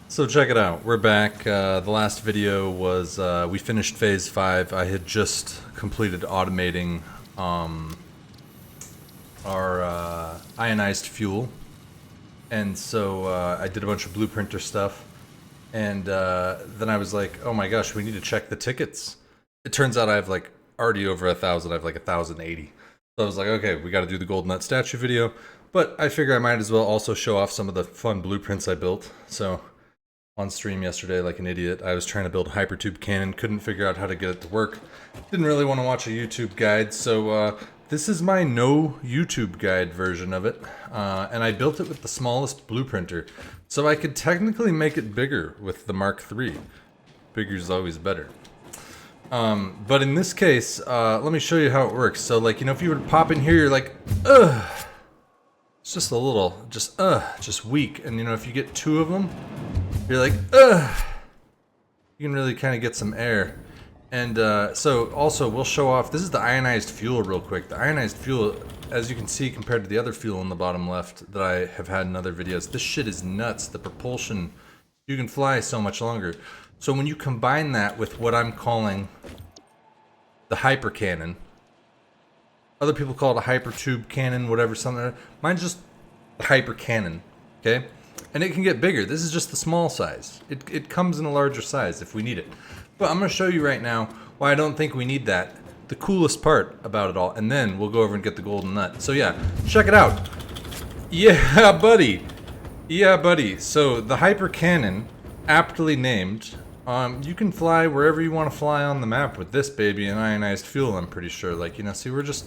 So check it out. We're back. The last video was we finished phase 5. I had just completed automating our ionized fuel, and so I did a bunch of blueprinter stuff, and then I was like, oh my gosh, we need to check the tickets. It turns out I have like already over 1,000. I have like 1,080. So I was like, okay, we got to do the golden nut statue video, but I figure I might as well also show off some of the fun blueprints I built. So on stream yesterday like an idiot, I was trying to build a hypertube cannon, couldn't figure out how to get it to work. Didn't really want to watch a YouTube guide, so this is my no YouTube guide version of it. And I built it with the smallest blueprinter, so I could technically make it bigger with the Mark III. Bigger is always better. But in this case, let me show you how it works. So like, you know, if you were to pop in here, you're like, ugh. It's just a little, just weak. And you know, if you get 2 of them, you're like, ugh. You can really kind of get some air. And so also we'll show off, this is the ionized fuel real quick. The ionized fuel, as you can see compared to the other fuel in the bottom left that I have had in other videos, this shit is nuts. The propulsion, you can fly so much longer. So when you combine that with what I'm calling the hyper cannon, other people call it a hypertube cannon, whatever, something. Mine's just a hyper cannon, okay? And it can get bigger. This is just the small size. It comes in a larger size if we need it. But I'm going to show you right now why I don't think we need that. The coolest part about it all. And then we'll go over and get the golden nut. So yeah, check it out. Yeah, buddy. Yeah, buddy. So the hyper cannon, aptly named, you can fly wherever you want to fly on the map with this baby and ionized fuel, I'm pretty sure. Like, you know, see, we're just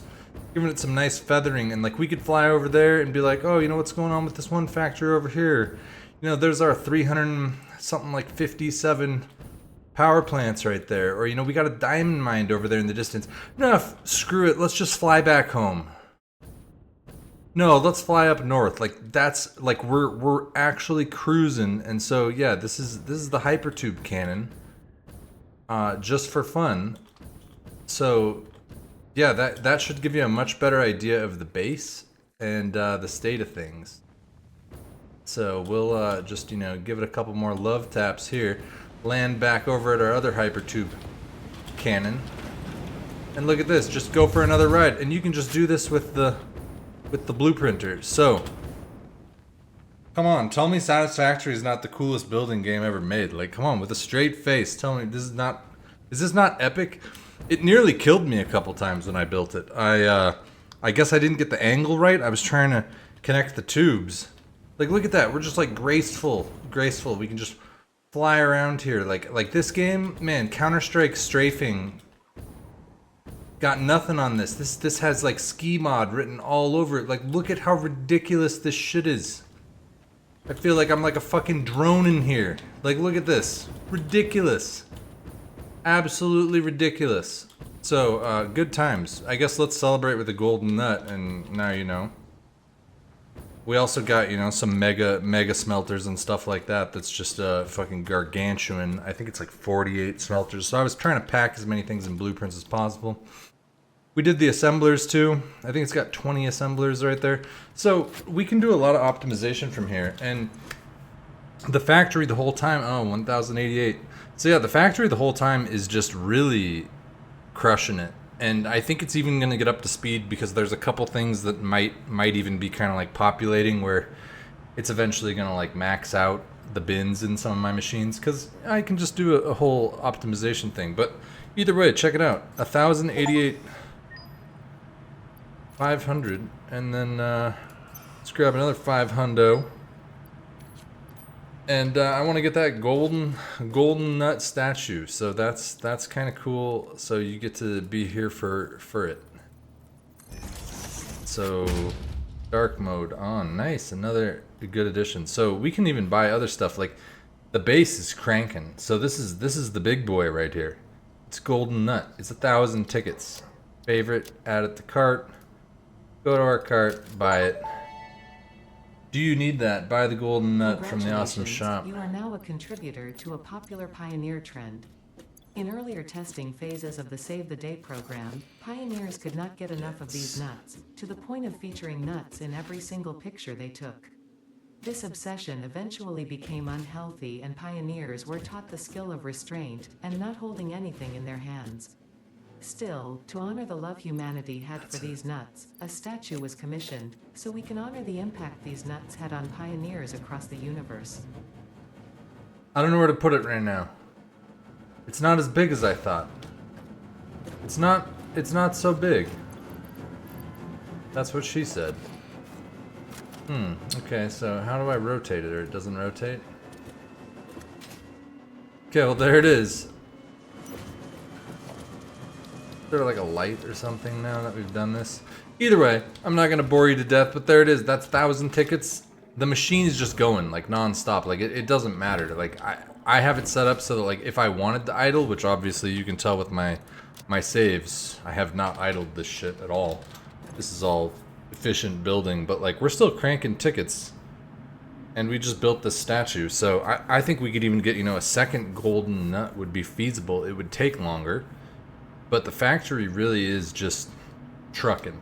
giving it some nice feathering, and like we could fly over there and be like, oh, you know what's going on with this one factory over here? You know, there's our 300 something like 57 power plants right there. Or, you know, we got a diamond mine over there in the distance. No, screw it, let's just fly back home. No, let's fly up north. Like, that's like we're actually cruising. And so yeah, this is the hypertube cannon, just for fun. So yeah, that should give you a much better idea of the base and the state of things. So we'll just, you know, give it a couple more love taps here, land back over at our other hypertube cannon, and look at this, just go for another ride. And you can just do this with the blueprinter. So come on, tell me Satisfactory is not the coolest building game ever made. Like, come on, with a straight face, tell me is this not epic? It nearly killed me a couple times when I built it. I guess I didn't get the angle right. I was trying to connect the tubes. Like, look at that. We're just like graceful. We can just fly around here. Like this game, man, Counter-Strike strafing got nothing on this. This has like ski mod written all over it. Like, look at how ridiculous this shit is. I feel like I'm like a fucking drone in here. Like, look at this. Ridiculous. Absolutely ridiculous. So, good times. I guess let's celebrate with a golden nut, and now you know. We also got, you know, some mega smelters and stuff like that. That's just fucking gargantuan. I think it's like 48 smelters. So I was trying to pack as many things in blueprints as possible. We did the assemblers too. I think it's got 20 assemblers right there. So we can do a lot of optimization from here. And the factory the whole time, oh, 1088. So yeah, the factory the whole time is just really crushing it. And I think it's even going to get up to speed because there's a couple things that might even be kind of like populating where it's eventually going to like max out the bins in some of my machines, because I can just do a whole optimization thing. But either way, check it out. 1088, 500, and then let's grab another 500. And I want to get that golden nut statue. So that's kind of cool. So you get to be here for it. So dark mode on. Nice, another good addition. So we can even buy other stuff. Like the base is cranking. So this is the big boy right here. It's golden nut. It's 1,000 tickets. Favorite, add it to cart. Go to our cart, buy it. Do you need that? Buy the golden nut from the awesome shop. You are now a contributor to a popular Pioneer trend. In earlier testing phases of the Save the Day program, pioneers could not get enough of these nuts, to the point of featuring nuts in every single picture they took. This obsession eventually became unhealthy, and pioneers were taught the skill of restraint and not holding anything in their hands. Still, to honor the love humanity had for these nuts, a statue was commissioned, so we can honor the impact these nuts had on pioneers across the universe. I don't know where to put it right now. It's not as big as I thought. It's not so big. That's what she said. Okay, so how do I rotate it, or it doesn't rotate? Okay, well there it is. Is there like a light or something now that we've done this? Either way, I'm not gonna bore you to death, but there it is. That's 1,000 tickets. The machine is just going like non-stop. Like it doesn't matter. Like I have it set up so that like if I wanted to idle, which obviously you can tell with my saves, I have not idled this shit at all. This is all efficient building, but like we're still cranking tickets. And we just built this statue, so I think we could even get, you know, a second golden nut would be feasible. It would take longer, but the factory really is just trucking.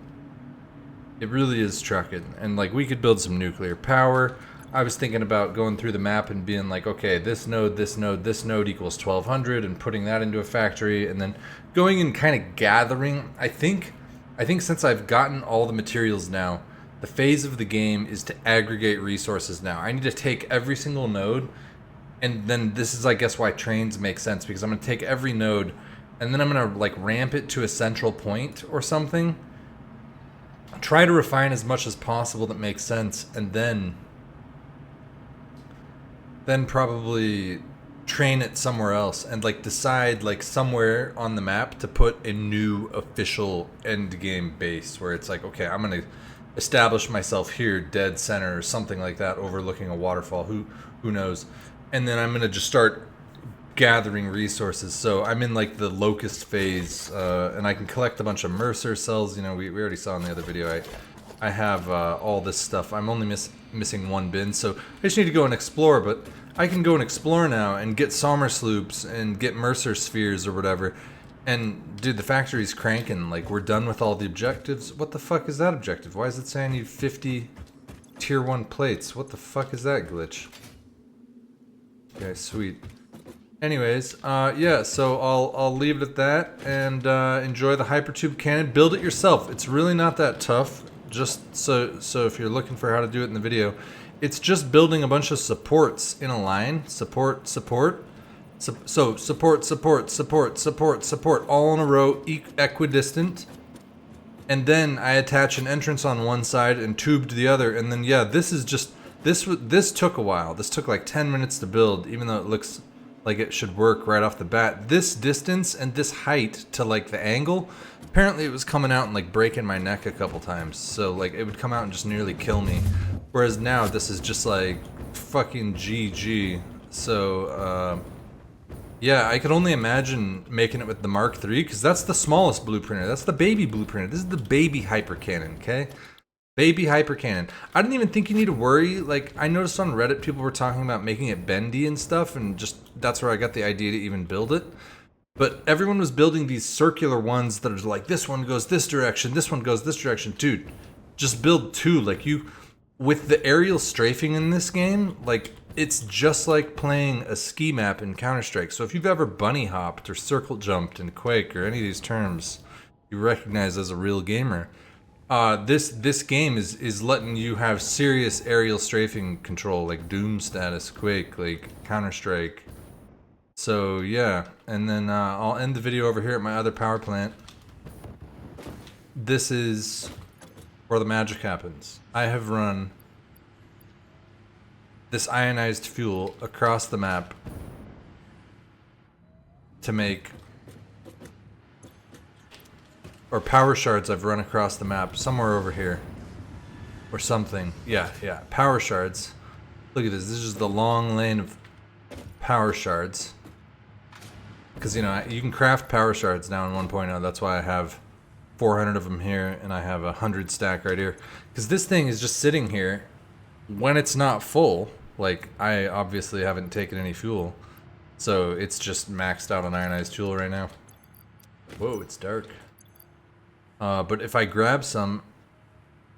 It really is trucking, and like we could build some nuclear power. I was thinking about going through the map and being like, okay, this node, this node, this node equals 1200, and putting that into a factory, and then going and kind of gathering. I think since I've gotten all the materials now, the phase of the game is to aggregate resources now. I need to take every single node, and then this is, I guess, why trains make sense, because I'm going to take every node, and then I'm going to, like, ramp it to a central point or something. Try to refine as much as possible that makes sense, and then probably train it somewhere else, and, like, decide, like, somewhere on the map to put a new official end game base, where it's like, okay, I'm going to establish myself here, dead center, or something like that, overlooking a waterfall. Who knows? And then I'm gonna just start gathering resources. So I'm in like the locust phase, and I can collect a bunch of Mercer cells. You know, we already saw in the other video. I have all this stuff. I'm only missing one bin, so I just need to go and explore. But I can go and explore now and get Sommer sloops and get Mercer spheres or whatever. And, dude, the factory's cranking. Like, we're done with all the objectives. What the fuck is that objective? Why is it saying I need 50 tier 1 plates? What the fuck is that glitch? Okay, sweet. Anyways, yeah, so I'll leave it at that, and enjoy the hypertube cannon. Build it yourself. It's really not that tough. Just so if you're looking for how to do it in the video, it's just building a bunch of supports in a line. Support. So support, all in a row, equidistant. And then I attach an entrance on one side and tube to the other. And then, yeah, this is just, this took a while. This took like 10 minutes to build, even though it looks like it should work right off the bat. This distance and this height to like the angle, apparently it was coming out and like breaking my neck a couple times. So like it would come out and just nearly kill me. Whereas now this is just like fucking GG. So, yeah, I could only imagine making it with the Mark III, because that's the smallest blueprinter. That's the baby blueprinter. This is the baby hypercannon, okay? Baby hypercannon. I didn't even think you need to worry. Like, I noticed on Reddit people were talking about making it bendy and stuff, and just that's where I got the idea to even build it. But everyone was building these circular ones that are like, this one goes this direction, this one goes this direction. Dude, just build two. Like, with the aerial strafing in this game, like, it's just like playing a ski map in Counter-Strike. So if you've ever bunny hopped or circle jumped in Quake or any of these terms you recognize as a real gamer, this game is letting you have serious aerial strafing control, like Doom status, Quake, like Counter-Strike. So yeah, and then I'll end the video over here at my other power plant. This is where the magic happens. I have run this ionized fuel across the map to make, or power shards I've run across the map somewhere over here or something. Yeah, power shards. Look at this. This is the long lane of power shards, because you know you can craft power shards now in 1.0. That's why I have 400 of them here, and I have 100 stack right here, because this thing is just sitting here when it's not full. Like, I obviously haven't taken any fuel, so it's just maxed out on ionized fuel right now. Whoa, it's dark. But if I grab some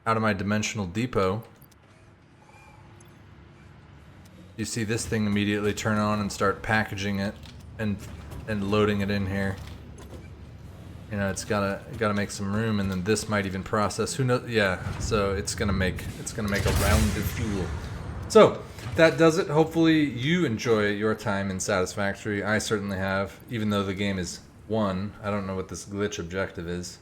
out of my dimensional depot, you see this thing immediately turn on and start packaging it and loading it in here. You know, it's gotta make some room, and then this might even process. Who knows? Yeah, so it's gonna make a round of fuel. So that does it. Hopefully you enjoy your time in Satisfactory. I certainly have, even though the game is 1. I don't know what this glitch objective is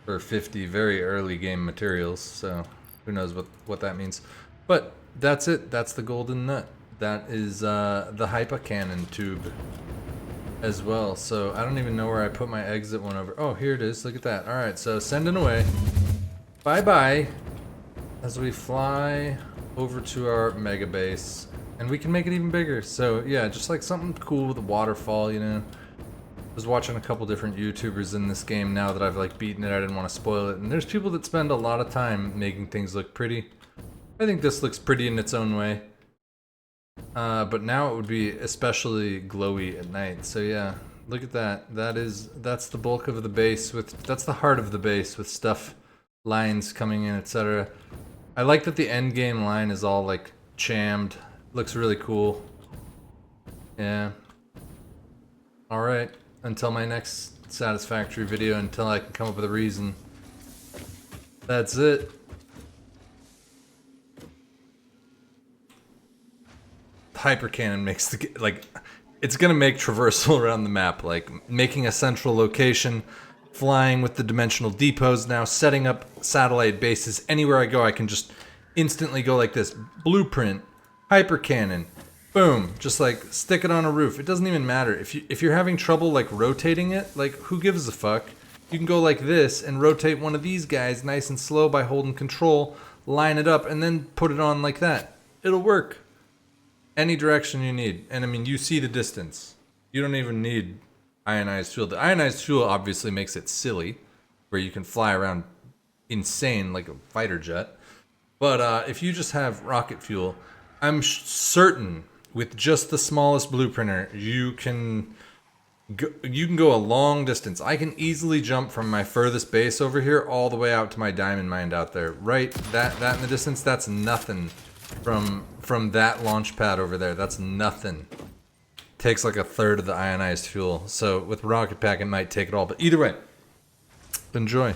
for 50 very early game materials, so who knows what that means. But that's it. That's the golden nut. That is the hyper cannon tube as well. So I don't even know where I put my exit one over. Oh, here it is. Look at that. All right, so sending away. Bye-bye as we fly over to our mega base, and we can make it even bigger. So yeah, just like something cool with a waterfall, you know. I was watching a couple different YouTubers in this game now that I've like beaten it. I didn't want to spoil it, and there's people that spend a lot of time making things look pretty. I think this looks pretty in its own way. But now it would be especially glowy at night. So yeah, look at that. That's the bulk of the base that's the heart of the base with stuff, lines coming in, etc. I like that the end game line is all like chammed. Looks really cool. Yeah. All right. Until my next Satisfactory video, until I can come up with a reason. That's it. Hyper cannon makes the like, it's gonna make traversal around the map, like making a central location, flying with the dimensional depots now, setting up satellite bases. Anywhere I go, I can just instantly go like this. Blueprint, hyper cannon, boom, just like stick it on a roof. It doesn't even matter if you're having trouble like rotating it. Like, who gives a fuck? You can go like this and rotate one of these guys nice and slow by holding control, line it up, and then put it on like that. It'll work any direction you need. And I mean, you see the distance. You don't even need ionized fuel. The ionized fuel obviously makes it silly, where you can fly around insane like a fighter jet. But if you just have rocket fuel, I'm certain with just the smallest blueprinter, you can go a long distance. I can easily jump from my furthest base over here all the way out to my diamond mine out there. Right, that in the distance, that's nothing from that launch pad over there. That's nothing. Takes like a third of the ionized fuel. So with rocket pack, it might take it all. But either way, enjoy.